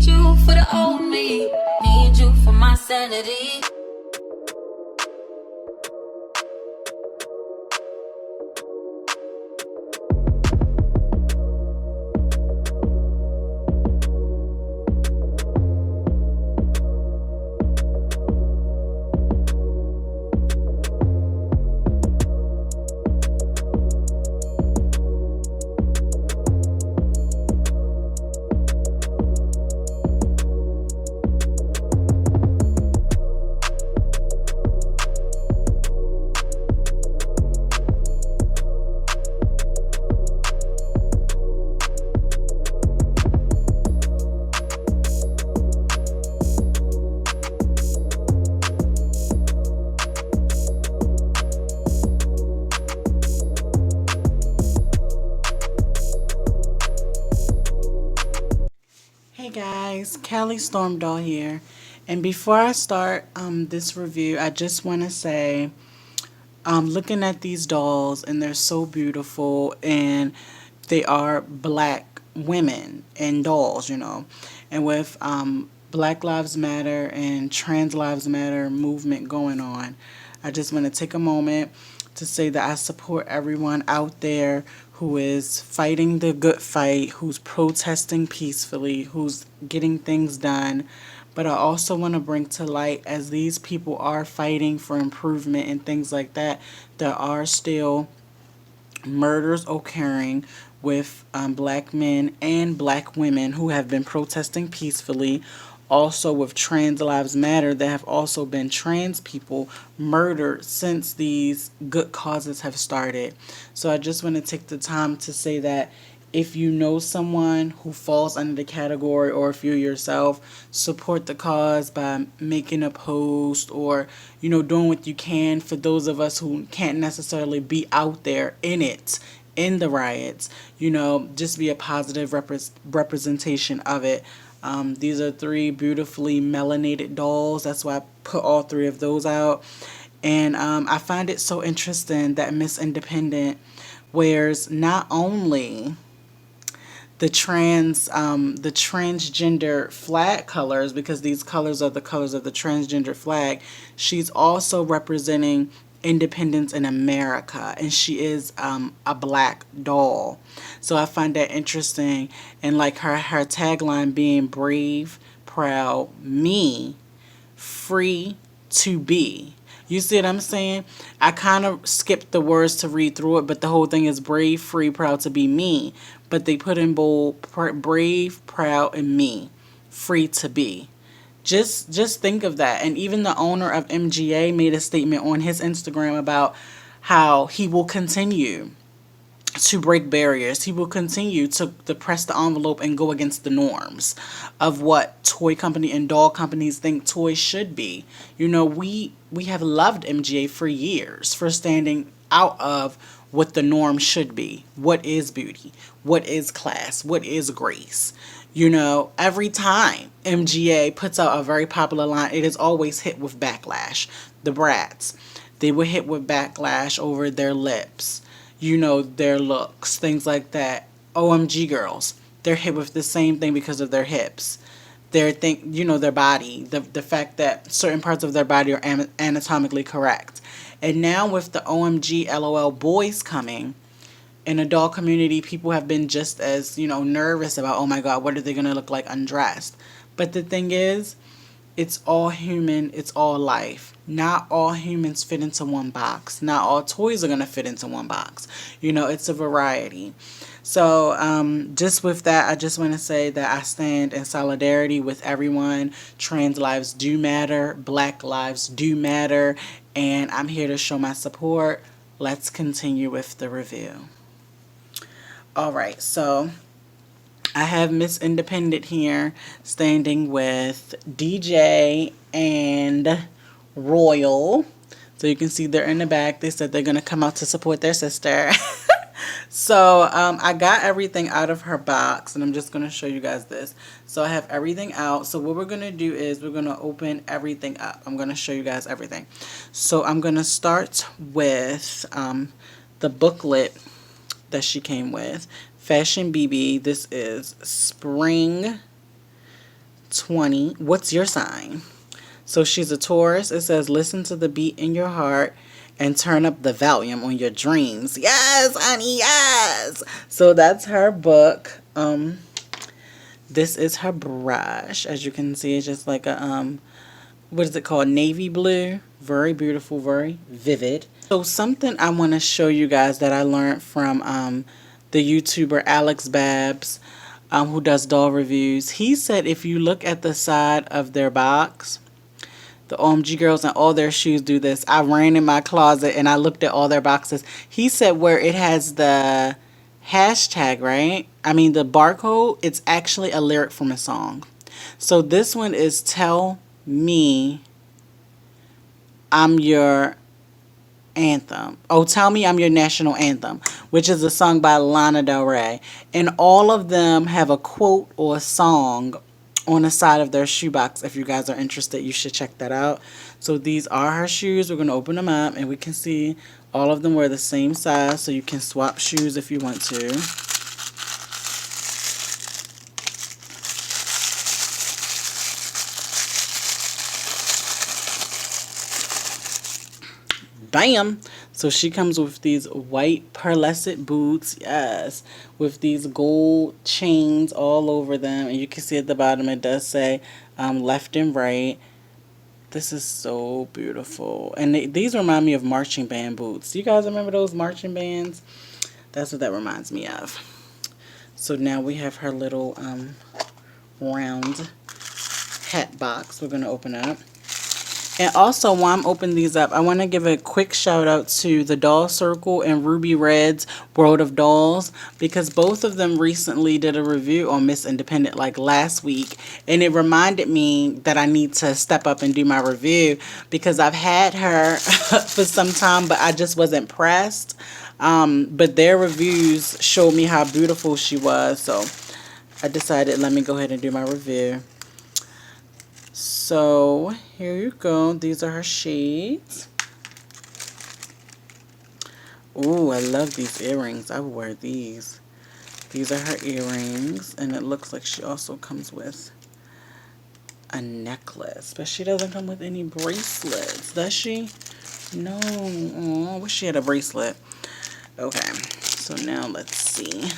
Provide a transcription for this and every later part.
need you for the old me. Need you for my sanity. Hey guys, Callie Stormdoll here, and before I start this review, I just want to say I'm looking at these dolls and they're so beautiful, and they are black women and dolls, and with Black Lives Matter and Trans Lives Matter movement going on, I just want to take a moment to say that I support everyone out there who is fighting the good fight, who's protesting peacefully, who's getting things done. But I also want to bring to light, as these people are fighting for improvement and things like that, there are still murders occurring with black men and black women who have been protesting peacefully. Also, with Trans Lives Matter, there have also been trans people murdered since these good causes have started. So, I just want to take the time to say that if you know someone who falls under the category, or if you yourself, support the cause by making a post, or doing what you can for those of us who can't necessarily be out there in the riots. Just be a positive representation of it. These are three beautifully melanated dolls. That's why I put all three of those out. And I find it so interesting that Miss Independent wears not only the transgender flag colors, because these colors are the colors of the transgender flag. She's also representing independence in America, and she is a black doll. So I find that interesting, and like her tagline being brave, proud, me, free to be. You see what I'm saying? I kind of skipped the words to read through it, but the whole thing is brave, free, proud to be me. But they put in bold, brave, proud, and me, free to be. Just think of that. And even the owner of MGA made a statement on his Instagram about how he will continue to break barriers. He will continue to press the envelope and go against the norms of what toy company and doll companies think toys should be. We have loved MGA for years for standing out of what the norm should be. What is beauty? What is class? What is grace? Every time MGA puts out a very popular line, it is always hit with backlash. The brats, they were hit with backlash over their lips, their looks, things like that. OMG girls, they're hit with the same thing because of their hips. Their body, the fact that certain parts of their body are anatomically correct. And now with the OMG LOL boys coming, in the doll community, people have been just as, nervous about, oh my God, what are they going to look like undressed? But the thing is, it's all human, it's all life. Not all humans fit into one box. Not all toys are going to fit into one box. It's a variety. So just with that, I just want to say that I stand in solidarity with everyone. Trans lives do matter. Black lives do matter. And I'm here to show my support. Let's continue with the review. All right, so I have Miss Independent here standing with DJ and Royal. So you can see they're in the back. They said they're going to come out to support their sister. So I got everything out of her box, and I'm just going to show you guys this. So I have everything out. So what we're going to do is we're going to open everything up. I'm going to show you guys everything. So I'm going to start with the booklet that she came with. Fashion BB. This is spring 20. What's your sign? So she's a Taurus. It says, listen to the beat in your heart and turn up the volume on your dreams. Yes, honey, yes. So that's her book. This is her brush. As you can see, it's just like a, what is it called? Navy blue. Very beautiful, very vivid. So something I want to show you guys that I learned from the YouTuber Alex Babs, who does doll reviews. He said if you look at the side of their box, the OMG girls and all their shoes do this. I ran in my closet and I looked at all their boxes. He said where it has the hashtag, right? I mean the barcode, it's actually a lyric from a song. So this one is Tell Me I'm Your Anthem. Oh, Tell Me I'm Your National Anthem, which is a song by Lana Del Rey. And all of them have a quote or a song on the side of their shoebox. If you guys are interested, you should check that out. So these are her shoes. We're going to open them up and we can see all of them were the same size, so you can swap shoes if you want to. Bam! So she comes with these white pearlescent boots, yes, with these gold chains all over them. And you can see at the bottom it does say left and right. This is so beautiful. And these remind me of marching band boots. Do you guys remember those marching bands? That's what that reminds me of. So now we have her little round hat box we're going to open up. And also, while I'm opening these up, I want to give a quick shout out to the Doll Circle and Ruby Red's World of Dolls, because both of them recently did a review on Miss Independent like last week, and it reminded me that I need to step up and do my review, because I've had her for some time but I just wasn't pressed. But their reviews showed me how beautiful she was, so I decided let me go ahead and do my review. So here you go. These are her shades. Ooh, I love these earrings. I would wear these. These are her earrings, and it looks like she also comes with a necklace, but she doesn't come with any bracelets, does she? No. Oh, I wish she had a bracelet. Okay, so now let's see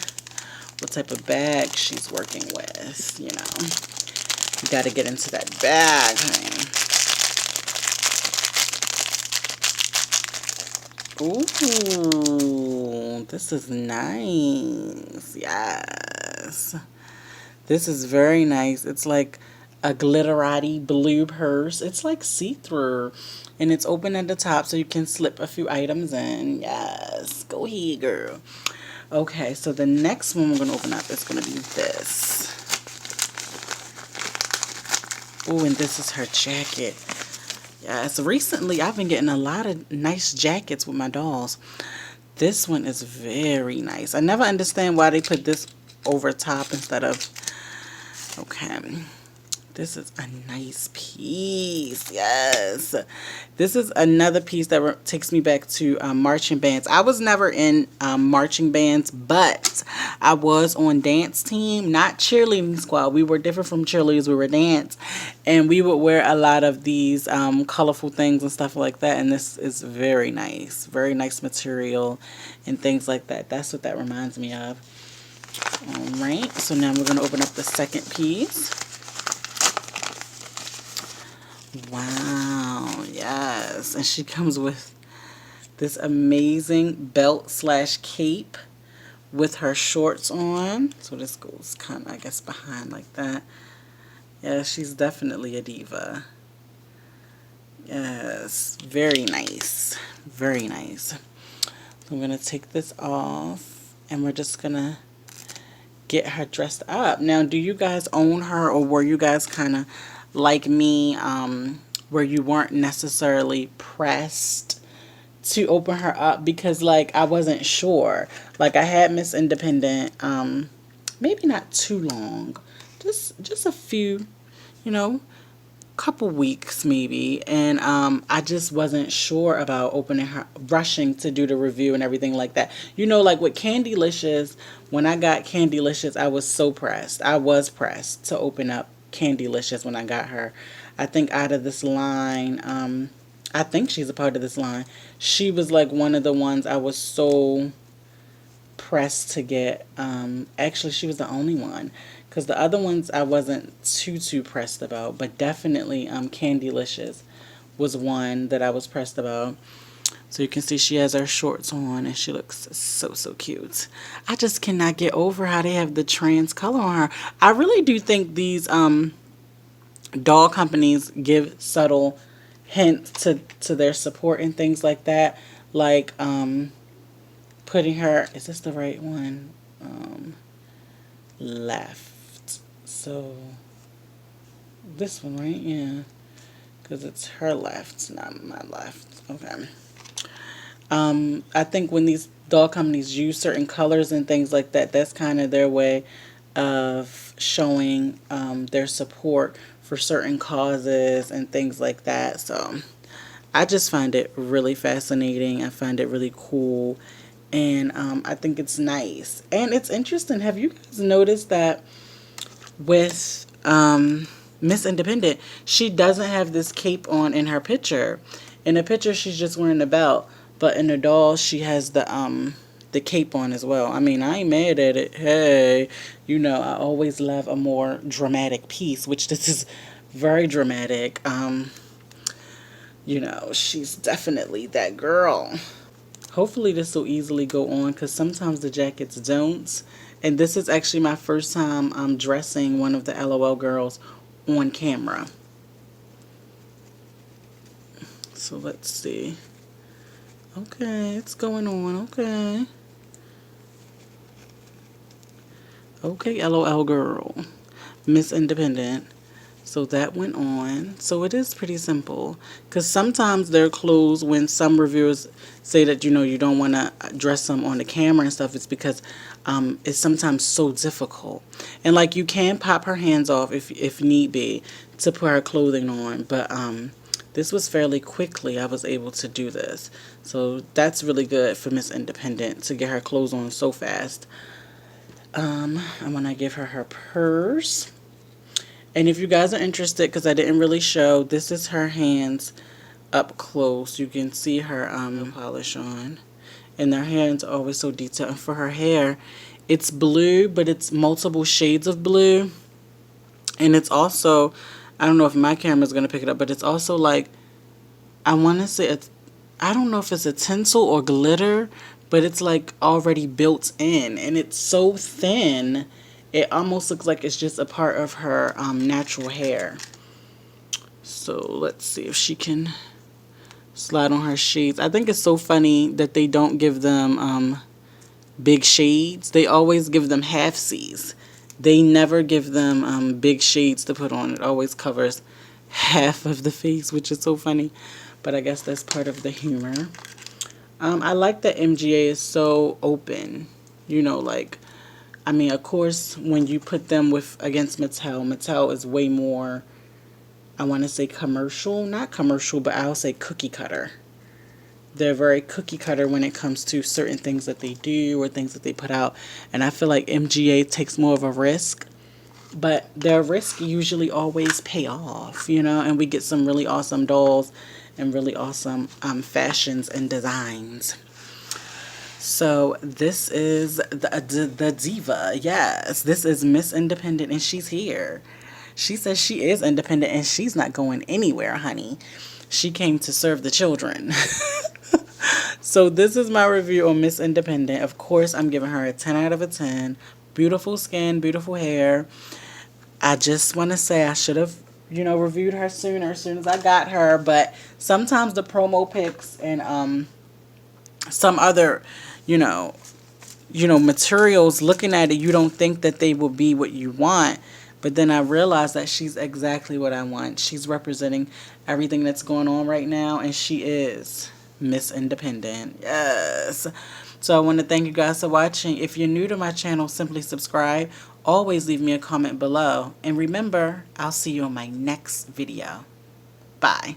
what type of bag she's working with, you know. You got to get into that bag, honey. Ooh, this is nice. Yes. This is very nice. It's like a glitterati blue purse. It's like see-through. And it's open at the top so you can slip a few items in. Yes. Go ahead, girl. Okay, so the next one we're going to open up is going to be this. Oh, and this is her jacket. Yes, recently I've been getting a lot of nice jackets with my dolls. This one is very nice. I never understand why they put this over top instead of... Okay. This is a nice piece. Yes. This is another piece that takes me back to marching bands. I was never in marching bands, but I was on dance team, not cheerleading squad. We were different from cheerleaders. We were dance. And we would wear a lot of these colorful things and stuff like that. And this is very nice. Very nice material and things like that. That's what that reminds me of. All right. So now we're going to open up the second piece. Wow, yes. And she comes with this amazing belt slash cape with her shorts on. So this goes kind of, I guess, behind like that. Yeah, she's definitely a diva. Yes, very nice. Very nice. So I'm going to take this off and we're just going to get her dressed up. Now, do you guys own her, or were you guys kind of like me, where you weren't necessarily pressed to open her up? Because like I wasn't sure. Like I had Miss Independent maybe not too long, just a few, you know, couple weeks maybe, and I just wasn't sure about opening her, rushing to do the review and everything like that. You know, like with Candylicious, when I got Candylicious, I was so pressed. I was pressed to open up Candylicious when I got her. I think out of this line, I think she's a part of this line. She was like one of the ones I was so pressed to get. Actually, she was the only one, because the other ones I wasn't too pressed about, but definitely Candylicious was one that I was pressed about. So you can see she has her shorts on and she looks so cute. I just cannot get over how they have the trans color on her. I really do think these doll companies give subtle hints to their support and things like that. Like putting her, is this the right one? Left. So this one, right? Yeah. Because it's her left, not my left. Okay. I think when these doll companies use certain colors and things like that, that's kind of their way of showing their support for certain causes and things like that. So I just find it really fascinating. I find it really cool. And I think it's nice. And it's interesting. Have you guys noticed that with Miss Independent, she doesn't have this cape on in her picture? In the picture, she's just wearing the belt. But in the doll, she has the cape on as well. I mean, I ain't mad at it. Hey, you know, I always love a more dramatic piece, which this is very dramatic. You know, she's definitely that girl. Hopefully this will easily go on, because sometimes the jackets don't. And this is actually my first time dressing one of the L.O.L girls on camera. So let's see. Okay, it's going on. Okay. Okay, L.O.L girl. Miss Independent. So that went on. So it is pretty simple. Because sometimes their clothes, when some reviewers say that, you know, you don't want to dress them on the camera and stuff, it's because it's sometimes so difficult. And like, you can pop her hands off if need be to put her clothing on. But this was fairly quickly I was able to do this. So that's really good for Miss Independent to get her clothes on so fast. I'm going to give her her purse. And if you guys are interested, because I didn't really show, this is her hands up close. You can see her polish on. And their hands are always so detailed. And for her hair, it's blue, but it's multiple shades of blue. And it's also, I don't know if my camera is going to pick it up, but it's also like, I want to say, I don't know if it's a tinsel or glitter, but it's like already built in. And it's so thin, it almost looks like it's just a part of her natural hair. So let's see if she can slide on her shades. I think it's so funny that they don't give them big shades. They always give them half C's. They never give them big shades to put on. It always covers half of the face, which is so funny. But I guess that's part of the humor. I like that MGA is so open. You know, like, I mean, of course, when you put them against Mattel, Mattel is way more, I want to say commercial. Not commercial, but I'll say cookie cutter. They're very cookie cutter when it comes to certain things that they do or things that they put out. And I feel like MGA takes more of a risk. But their risk usually always pay off, you know. And we get some really awesome dolls and really awesome fashions and designs. So this is the diva. Yes, this is Miss Independent, and she's here. She says she is independent and she's not going anywhere, honey. She came to serve the children. So this is my review on Miss Independent. Of course, I'm giving her a 10 out of a 10. Beautiful skin, beautiful hair. I just want to say I should have, you know, reviewed her sooner, as soon as I got her. But sometimes the promo pics and some other, you know, materials, looking at it, you don't think that they will be what you want. But then I realized that she's exactly what I want. She's representing everything that's going on right now, and she is Miss Independent. Yes. So I want to thank you guys for watching. If you're new to my channel, simply subscribe. Always leave me a comment below. And remember, I'll see you on my next video. Bye.